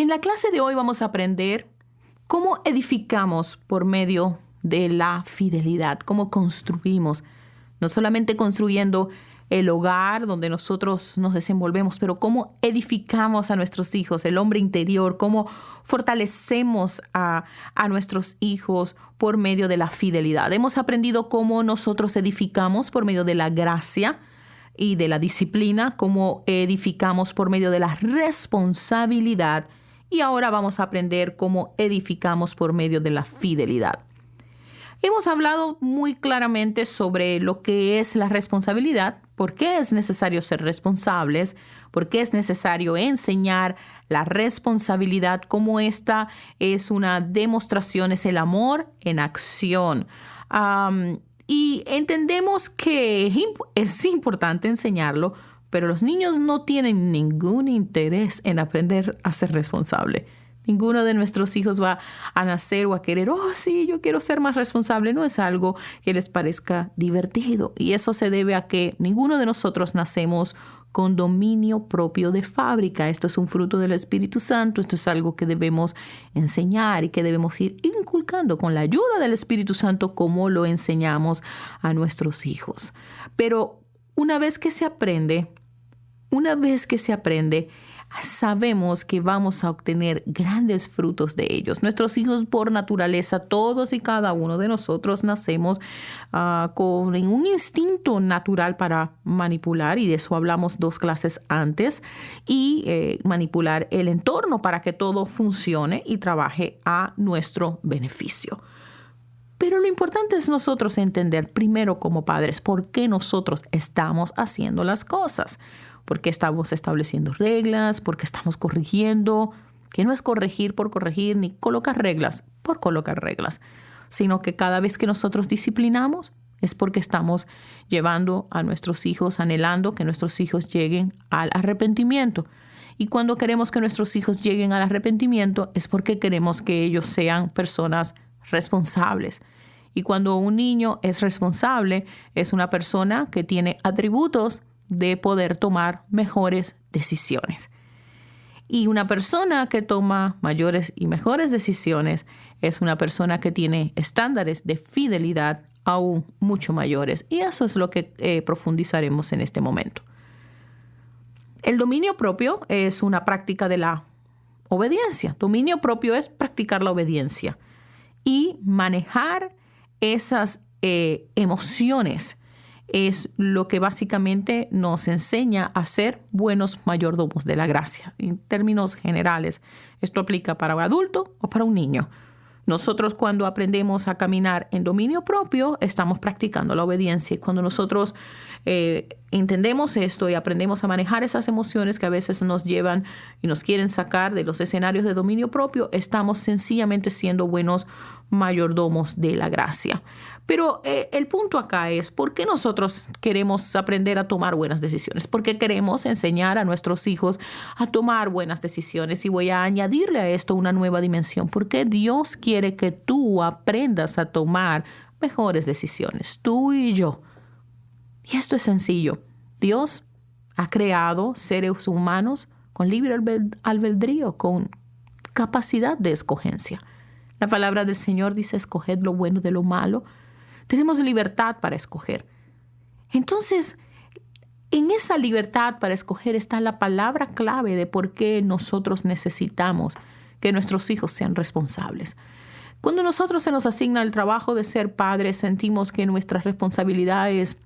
En la clase de hoy vamos a aprender cómo edificamos por medio de la fidelidad, cómo construimos, no solamente construyendo el hogar donde nosotros nos desenvolvemos, pero cómo edificamos a nuestros hijos, el hombre interior, cómo fortalecemos a nuestros hijos por medio de la fidelidad. Hemos aprendido cómo nosotros edificamos por medio de la gracia y de la disciplina, cómo edificamos por medio de la responsabilidad, y ahora vamos a aprender cómo edificamos por medio de la fidelidad. Hemos hablado muy claramente sobre lo que es la responsabilidad, por qué es necesario ser responsables, por qué es necesario enseñar la responsabilidad, cómo esta es una demostración, es el amor en acción. Y entendemos que es importante enseñarlo, pero los niños no tienen ningún interés en aprender a ser responsable. Ninguno de nuestros hijos va a nacer o a querer, sí, yo quiero ser más responsable. No es algo que les parezca divertido. Y eso se debe a que ninguno de nosotros nacemos con dominio propio de fábrica. Esto es un fruto del Espíritu Santo. Esto es algo que debemos enseñar y que debemos ir inculcando con la ayuda del Espíritu Santo, como lo enseñamos a nuestros hijos. Pero una vez que se aprende, sabemos que vamos a obtener grandes frutos de ellos. Nuestros hijos, por naturaleza, todos y cada uno de nosotros nacemos con un instinto natural para manipular, y de eso hablamos 2 clases antes, y manipular el entorno para que todo funcione y trabaje a nuestro beneficio. Pero lo importante es nosotros entender primero como padres por qué nosotros estamos haciendo las cosas. ¿Por qué estamos estableciendo reglas? ¿Por qué estamos corrigiendo? Que no es corregir por corregir ni colocar reglas por colocar reglas, sino que cada vez que nosotros disciplinamos es porque estamos llevando a nuestros hijos, anhelando que nuestros hijos lleguen al arrepentimiento. Y cuando queremos que nuestros hijos lleguen al arrepentimiento es porque queremos que ellos sean personas responsables. Y cuando un niño es responsable, es una persona que tiene atributos de poder tomar mejores decisiones. Y una persona que toma mayores y mejores decisiones es una persona que tiene estándares de fidelidad aún mucho mayores. Y eso es lo que profundizaremos en este momento. El dominio propio es una práctica de la obediencia. Dominio propio es practicar la obediencia y manejar esas emociones. Es lo que básicamente nos enseña a ser buenos mayordomos de la gracia. En términos generales, esto aplica para un adulto o para un niño. Nosotros, cuando aprendemos a caminar en dominio propio, estamos practicando la obediencia. Y cuando nosotros entendemos esto y aprendemos a manejar esas emociones que a veces nos llevan y nos quieren sacar de los escenarios de dominio propio, estamos sencillamente siendo buenos mayordomos de la gracia. Pero el punto acá es, ¿por qué nosotros queremos aprender a tomar buenas decisiones? Porque queremos enseñar a nuestros hijos a tomar buenas decisiones. Y voy a añadirle a esto una nueva dimensión. Porque Dios quiere que tú aprendas a tomar mejores decisiones, tú y yo. Y esto es sencillo. Dios ha creado seres humanos con libre albedrío, con capacidad de escogencia. La palabra del Señor dice, escoged lo bueno de lo malo. Tenemos libertad para escoger. Entonces, en esa libertad para escoger está la palabra clave de por qué nosotros necesitamos que nuestros hijos sean responsables. Cuando nosotros se nos asigna el trabajo de ser padres, sentimos que nuestra responsabilidad es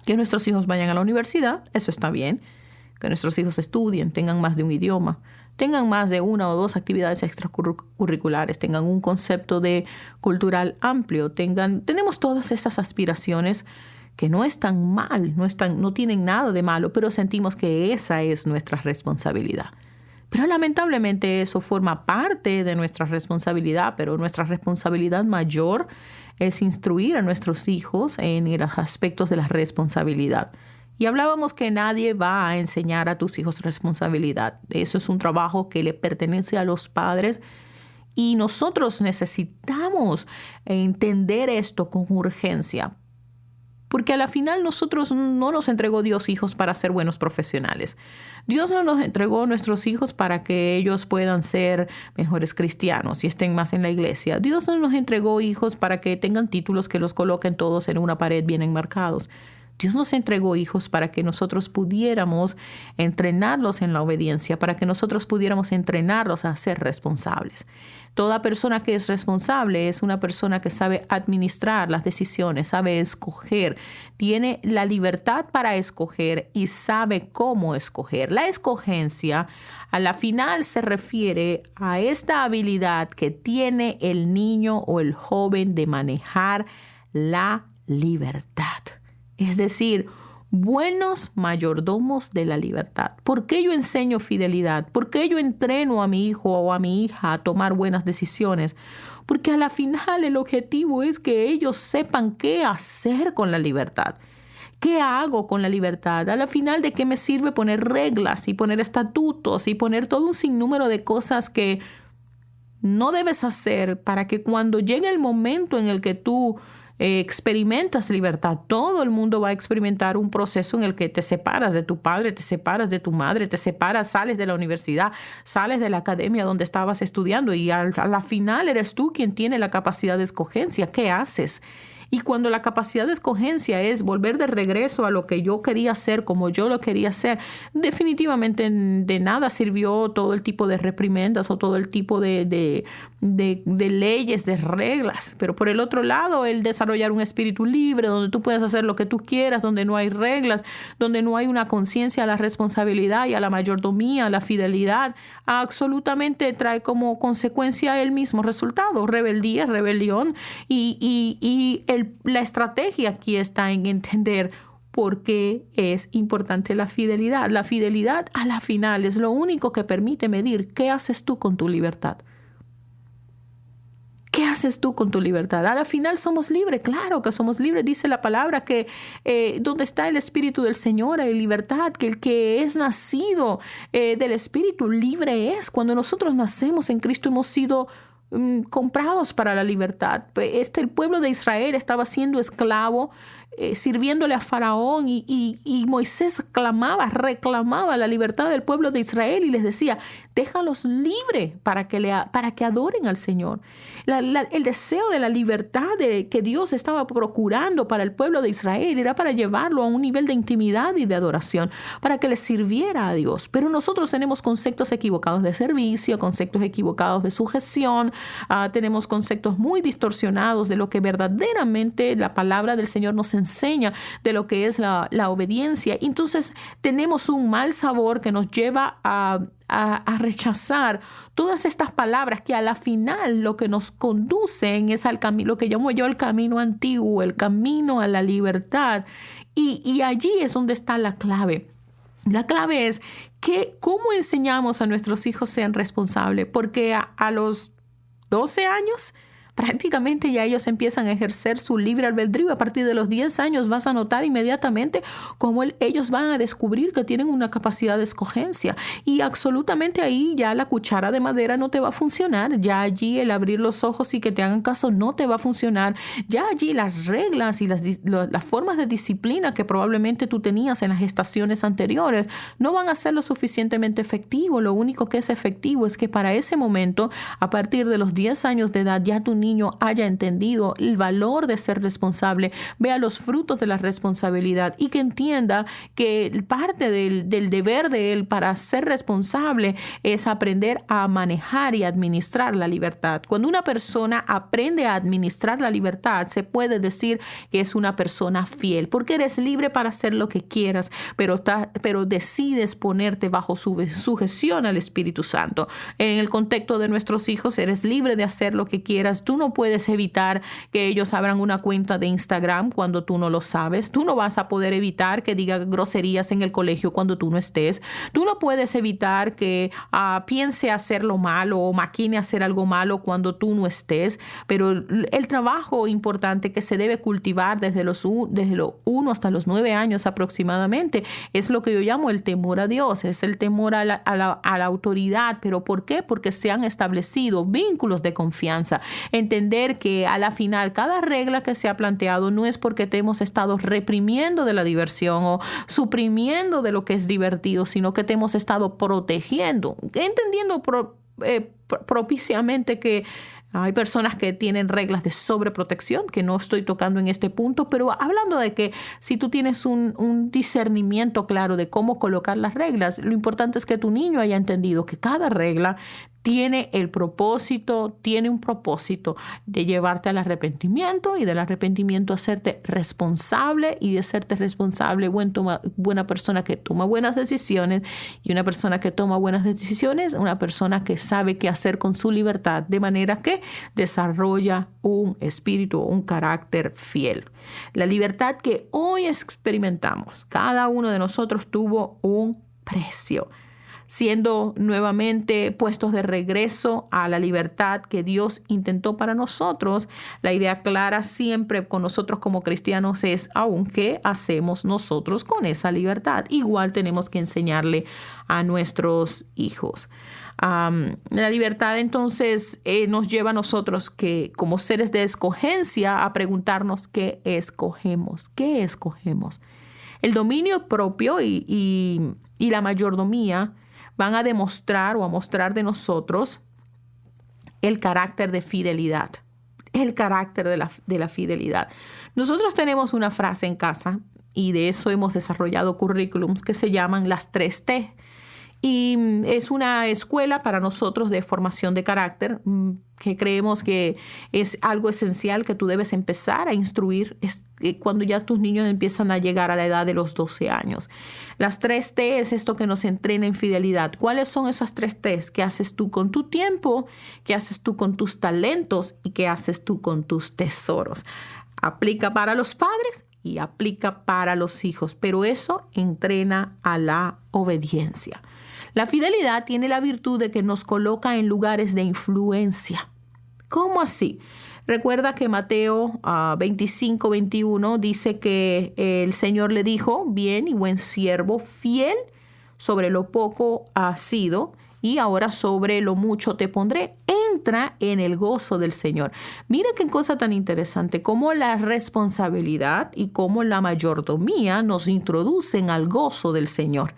que nuestros hijos vayan a la universidad. Eso está bien. Que nuestros hijos estudien, tengan más de un idioma, tengan más de 1 o 2 actividades extracurriculares, tengan un concepto de cultural amplio, tenemos todas esas aspiraciones que no están mal, no tienen nada de malo, pero sentimos que esa es nuestra responsabilidad. Pero lamentablemente eso forma parte de nuestra responsabilidad, pero nuestra responsabilidad mayor es instruir a nuestros hijos en los aspectos de la responsabilidad. Y hablábamos que nadie va a enseñar a tus hijos responsabilidad. Eso es un trabajo que le pertenece a los padres y nosotros necesitamos entender esto con urgencia. porque a la final nosotros no nos entregó Dios hijos para ser buenos profesionales. Dios no nos entregó nuestros hijos para que ellos puedan ser mejores cristianos y estén más en la iglesia. Dios no nos entregó hijos para que tengan títulos que los coloquen todos en una pared bien enmarcados. Dios nos entregó hijos para que nosotros pudiéramos entrenarlos en la obediencia, para que nosotros pudiéramos entrenarlos a ser responsables. Toda persona que es responsable es una persona que sabe administrar las decisiones, sabe escoger, tiene la libertad para escoger y sabe cómo escoger. La escogencia a la final se refiere a esta habilidad que tiene el niño o el joven de manejar la libertad. Es decir, buenos mayordomos de la libertad. ¿Por qué yo enseño fidelidad? ¿Por qué yo entreno a mi hijo o a mi hija a tomar buenas decisiones? Porque a la final el objetivo es que ellos sepan qué hacer con la libertad. ¿Qué hago con la libertad? A la final, ¿de qué me sirve poner reglas y poner estatutos y poner todo un sinnúmero de cosas que no debes hacer para que cuando llegue el momento en el que tú experimentas libertad? Todo el mundo va a experimentar un proceso en el que te separas de tu padre, te separas de tu madre, te separas, sales de la universidad, sales de la academia donde estabas estudiando y a la final eres tú quien tiene la capacidad de escogencia. ¿Qué haces? Y cuando la capacidad de escogencia es volver de regreso a lo que yo quería hacer, como yo lo quería hacer, definitivamente de nada sirvió todo el tipo de reprimendas o todo el tipo de leyes, de reglas. Pero por el otro lado, el desarrollar un espíritu libre, donde tú puedes hacer lo que tú quieras, donde no hay reglas, donde no hay una conciencia a la responsabilidad y a la mayordomía, a la fidelidad, absolutamente trae como consecuencia el mismo resultado: rebeldía, rebelión y la estrategia aquí está en entender por qué es importante la fidelidad. La fidelidad a la final es lo único que permite medir qué haces tú con tu libertad. ¿Qué haces tú con tu libertad? A la final somos libres, claro que somos libres. Dice la palabra que donde está el Espíritu del Señor hay libertad, que el que es nacido del Espíritu libre es. Cuando nosotros nacemos en Cristo hemos sido comprados para la libertad. El pueblo de Israel estaba siendo esclavo, sirviéndole a Faraón y Moisés reclamaba la libertad del pueblo de Israel y les decía: déjalos libres para que adoren al Señor. El deseo de la libertad que Dios estaba procurando para el pueblo de Israel era para llevarlo a un nivel de intimidad y de adoración, para que le sirviera a Dios. Pero nosotros tenemos conceptos equivocados de servicio, conceptos equivocados de sujeción, tenemos conceptos muy distorsionados de lo que verdaderamente la palabra del Señor nos enseña de lo que es la obediencia. Entonces tenemos un mal sabor que nos lleva a rechazar todas estas palabras que a la final lo que nos conducen es al camino, lo que llamo yo el camino antiguo, el camino a la libertad. Y allí es donde está la clave. La clave es que cómo enseñamos a nuestros hijos sean responsables, porque a los 12 años prácticamente ya ellos empiezan a ejercer su libre albedrío. A partir de los 10 años vas a notar inmediatamente cómo ellos van a descubrir que tienen una capacidad de escogencia. Y absolutamente ahí ya la cuchara de madera no te va a funcionar. Ya allí el abrir los ojos y que te hagan caso no te va a funcionar. Ya allí las reglas y las formas de disciplina que probablemente tú tenías en las estaciones anteriores no van a ser lo suficientemente efectivo. Lo único que es efectivo es que para ese momento, a partir de los 10 años de edad, ya tu niño haya entendido el valor de ser responsable, vea los frutos de la responsabilidad y que entienda que parte del deber de él para ser responsable es aprender a manejar y administrar la libertad. Cuando una persona aprende a administrar la libertad, se puede decir que es una persona fiel, porque eres libre para hacer lo que quieras, pero decides ponerte bajo sujeción al Espíritu Santo. En el contexto de nuestros hijos, eres libre de hacer lo que quieras. Tú no puedes evitar que ellos abran una cuenta de Instagram cuando tú no lo sabes. Tú no vas a poder evitar que diga groserías en el colegio cuando tú no estés. Tú no puedes evitar que piense hacer lo malo o maquine hacer algo malo cuando tú no estés. Pero el trabajo importante que se debe cultivar desde los 1 hasta los 9 años aproximadamente es lo que yo llamo el temor a Dios. Es el temor a la autoridad. ¿Pero por qué? Porque se han establecido vínculos de confianza. entender que a la final cada regla que se ha planteado no es porque te hemos estado reprimiendo de la diversión o suprimiendo de lo que es divertido, sino que te hemos estado protegiendo, entendiendo propiciamente que hay personas que tienen reglas de sobreprotección, que no estoy tocando en este punto, pero hablando de que si tú tienes un discernimiento claro de cómo colocar las reglas, lo importante es que tu niño haya entendido que cada regla tiene un propósito de llevarte al arrepentimiento y del arrepentimiento hacerte responsable y de hacerte responsable buena persona que toma buenas decisiones, y una persona que toma buenas decisiones, una persona que sabe qué hacer con su libertad, de manera que desarrolla un espíritu, un carácter fiel. La libertad que hoy experimentamos, cada uno de nosotros tuvo un precio, siendo nuevamente puestos de regreso a la libertad que Dios intentó para nosotros. La idea clara siempre con nosotros como cristianos es, ¿qué hacemos nosotros con esa libertad? Igual tenemos que enseñarle a nuestros hijos. La libertad entonces nos lleva a nosotros que como seres de escogencia a preguntarnos ¿qué escogemos? ¿Qué escogemos? El dominio propio y la mayordomía van a demostrar o a mostrar de nosotros el carácter de fidelidad, el carácter de la fidelidad. Nosotros tenemos una frase en casa y de eso hemos desarrollado currículums que se llaman las 3T. Y es una escuela para nosotros de formación de carácter que creemos que es algo esencial que tú debes empezar a instruir cuando ya tus niños empiezan a llegar a la edad de los 12 años. Las 3T es esto que nos entrena en fidelidad. ¿Cuáles son esas 3T? ¿Qué haces tú con tu tiempo? ¿Qué haces tú con tus talentos? ¿Y qué haces tú con tus tesoros? Aplica para los padres y aplica para los hijos, pero eso entrena a la obediencia. La fidelidad tiene la virtud de que nos coloca en lugares de influencia. ¿Cómo así? Recuerda que Mateo 25:21 dice que el Señor le dijo, bien y buen siervo, fiel sobre lo poco has sido, y ahora sobre lo mucho te pondré. Entra en el gozo del Señor. Mira qué cosa tan interesante, cómo la responsabilidad y cómo la mayordomía nos introducen al gozo del Señor.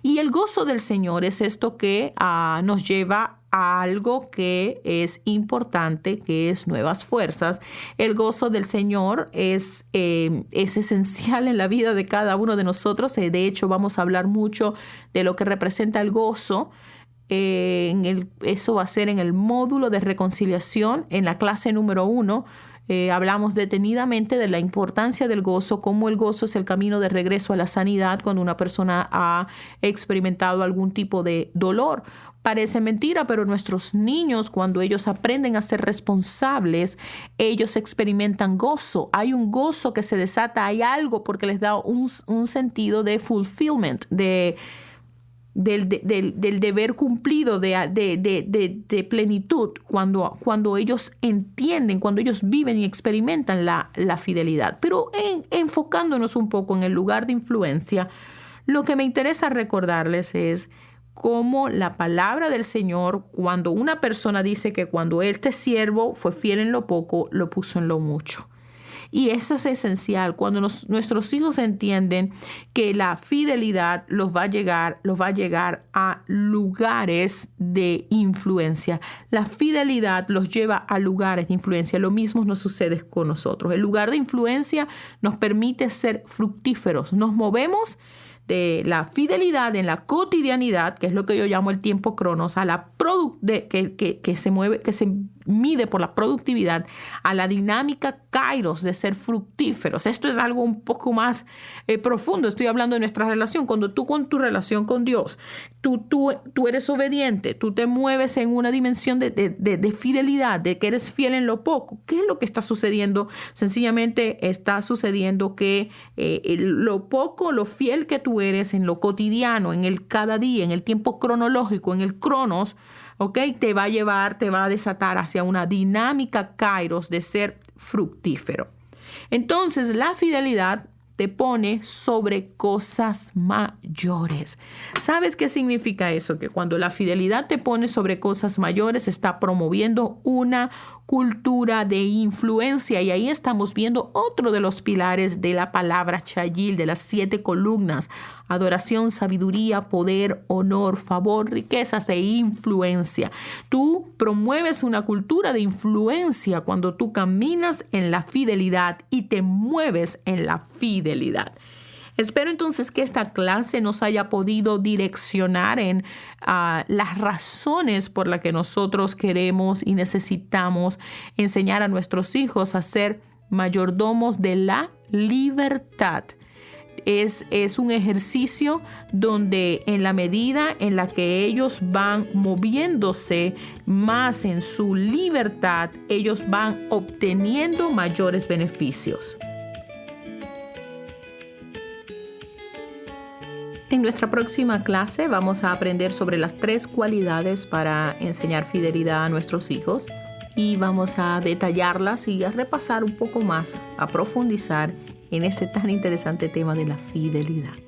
Y el gozo del Señor es esto que nos lleva a algo que es importante, que es nuevas fuerzas. El gozo del Señor es esencial en la vida de cada uno de nosotros. De hecho, vamos a hablar mucho de lo que representa el gozo. Eso va a ser en el módulo de reconciliación, en la clase número 1. Hablamos detenidamente de la importancia del gozo, cómo el gozo es el camino de regreso a la sanidad cuando una persona ha experimentado algún tipo de dolor. Parece mentira, pero nuestros niños, cuando ellos aprenden a ser responsables, ellos experimentan gozo. Hay un gozo que se desata, hay algo porque les da un sentido de fulfillment, del deber cumplido, de plenitud, cuando ellos entienden, cuando ellos viven y experimentan la fidelidad. Pero enfocándonos un poco en el lugar de influencia, lo que me interesa recordarles es cómo la palabra del Señor, cuando una persona dice que cuando este siervo fue fiel en lo poco, lo puso en lo mucho. Y eso es esencial cuando nuestros hijos entienden que la fidelidad los va a llegar a lugares de influencia. La fidelidad los lleva a lugares de influencia. Lo mismo nos sucede con nosotros. El lugar de influencia nos permite ser fructíferos. Nos movemos de la fidelidad en la cotidianidad, que es lo que yo llamo el tiempo cronos, a la que se mide por la productividad, a la dinámica kairos de ser fructíferos. Esto es algo un poco más profundo. Estoy hablando de nuestra relación. Cuando tú con tu relación con Dios, tú eres obediente, tú te mueves en una dimensión de fidelidad, de que eres fiel en lo poco. ¿Qué es lo que está sucediendo? Sencillamente está sucediendo que lo poco, lo fiel que tú eres en lo cotidiano, en el cada día, en el tiempo cronológico, en el cronos, te va a desatar hacia una dinámica kairos de ser fructífero. Entonces, la fidelidad te pone sobre cosas mayores. ¿Sabes qué significa eso? Que cuando la fidelidad te pone sobre cosas mayores, está promoviendo una cultura de influencia. Y ahí estamos viendo otro de los pilares de la palabra Chayil, de las 7 columnas: adoración, sabiduría, poder, honor, favor, riquezas e influencia. Tú promueves una cultura de influencia cuando tú caminas en la fidelidad y te mueves en la fidelidad. Espero entonces que esta clase nos haya podido direccionar en las razones por las que nosotros queremos y necesitamos enseñar a nuestros hijos a ser mayordomos de la libertad. Es un ejercicio donde en la medida en la que ellos van moviéndose más en su libertad, ellos van obteniendo mayores beneficios. En nuestra próxima clase vamos a aprender sobre las 3 cualidades para enseñar fidelidad a nuestros hijos y vamos a detallarlas y a repasar un poco más, a profundizar en ese tan interesante tema de la fidelidad.